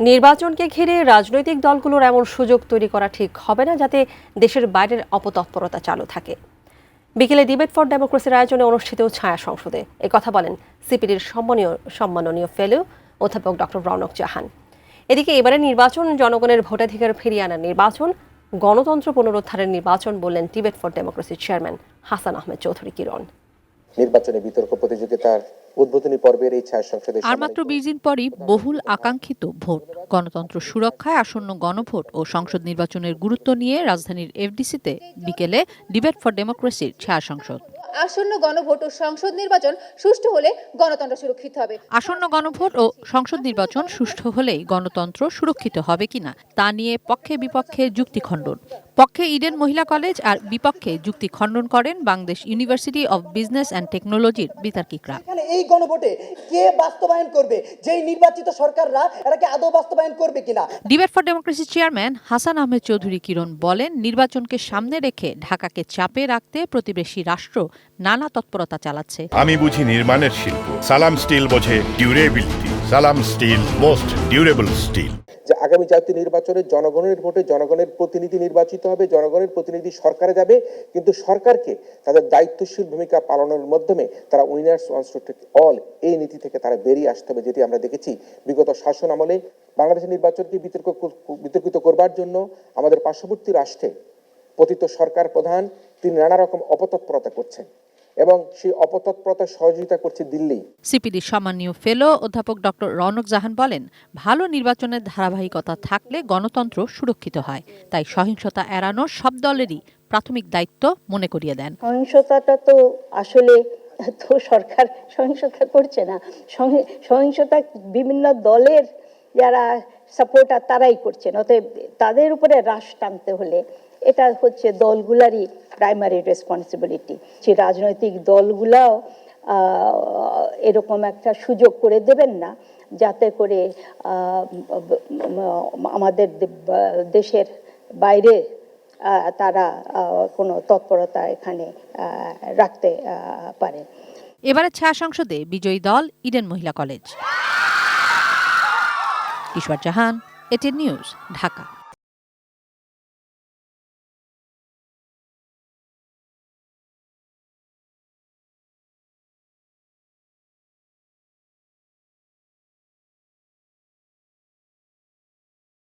নির্বাচনকে ঘিরে রাজনৈতিক দলগুলোর এমন সুযোগ তৈরি করা ঠিক হবে না যাতে দেশের বাইরের অপতৎপরতা চালু থাকে। বিকেলে ডিবেট ফর ডেমোক্রেসির আয়োজনে অনুষ্ঠিত ছায়া সংসদে কথা বলেন সিপিডির সম্মাননীয় ফেলো অধ্যাপক ডক্টর রওনক জাহান। এদিকে এবারের নির্বাচন জনগণের ভোটাধিকার ফিরিয়ে আনার নির্বাচন, গণতন্ত্র পুনরুদ্ধারের নির্বাচন বললেন ডিবেট ফর ডেমোক্রেসির চেয়ারম্যান হাসান আহমেদ চৌধুরী কিরণ। নির্বাচনী বিতর্ক প্রতিযোগিতার উদ্বোধনী পর্বের এই ছায়া সংসদে আর মাত্র ২০ দিন পরই বহুল আকাঙ্ক্ষিত ভোট, গণতন্ত্র সুরক্ষায় আসন্ন গণভোট ও সংসদ নির্বাচনের গুরুত্ব নিয়ে রাজধানীর এফডিসিতে বিকেলে ডিবেট ফর ডেমোক্রেসির ছায়া সংসদ। আসন্ন গণভোট ও সংসদ নির্বাচন সুষ্ঠু হলে গণতন্ত্র সুরক্ষিত হবে। আসন্ন গণভোট ও সংসদ নির্বাচন সুষ্ঠু হলেই গণতন্ত্র সুরক্ষিত হবে কিনা তা নিয়ে পক্ষে বিপক্ষে যুক্তি খণ্ডন। পক্ষে ইডেন মহিলা কলেজ আর বিপক্ষে যুক্তি খণ্ডন করেন Bangladesh university of business and টেকনোলজির বিতার্কিকরা। এই গণভোটে কে বাস্তবায়ন করবে? যেই নির্বাচিত সরকাররা এরা কি আদৌ বাস্তবায়ন করবে কিনা? Debate for democracy chairman Hasan Ahmed Chowdhury Kiron বলেন, নির্বাচনকে সামনে রেখে ঢাকাকে চাপে রাখতে প্রতিবেশী রাষ্ট্র নানা তৎপরতা চালাচ্ছে। আমি বুঝি নির্মাণের শিল্প, সালাম স্টিল বোঝে ডিউরেবিলিটি। সালাম স্টিল, মোস্ট ডিউরেবল স্টিল। যে আগামী জাতীয় নির্বাচনে জনগণের ভোটে জনগণের প্রতিনিধি নির্বাচিত হবে, জনগণের প্রতিনিধি সরকারে যাবে, কিন্তু সরকারকে তাদের দায়িত্বশীল ভূমিকা পালনের মাধ্যমে তারা winners wants to take all এই নীতি থেকে তারা বেরিয়ে আসতে হবে, যেটি আমরা দেখেছি বিগত শাসন আমলে। বাংলাদেশের নির্বাচনকে বিতর্কিত করবার জন্য আমাদের পার্শ্ববর্তী রাষ্ট্রে পতিত সরকার প্রধান তিনি নানা রকম অপতৎপরতা করছেন এবং সেই অপতৎপরতা সহযোগিতা করছে দিল্লি। সিপিডির সম্মানীয় ফেলো অধ্যাপক ডক্টর রওনক জাহান বলেন, ভালো নির্বাচনের ধারাবাহিকতা থাকলে গণতন্ত্র সুরক্ষিত হয়, তাই সহিংসতা এড়ানোর সব দলেরই প্রাথমিক দায়িত্ব মনে করিয়ে দেন। সহিংসতাটা তো আসলে তো সরকার সহিংসতা করছে না, সহিংসতা বিভিন্ন দলের যারা সাপোর্টার তারাই করছেন। অতএব তাদের উপরে রাশ টানতে হলে এটা হচ্ছে দলগুলারই প্রাইমারি রেসপন্সিবিলিটি। যে রাজনৈতিক দলগুলাও এরকম একটা সুযোগ করে দেবেন না যাতে করে আমাদের দেশের বাইরে তারা কোনো তৎপরতা এখানে রাখতে পারে। এবারে ছায়া সংসদে বিজয়ী দল ইডেন মহিলা কলেজ। ঈশ্বর জাহান, এটিএন নিউজ, ঢাকা।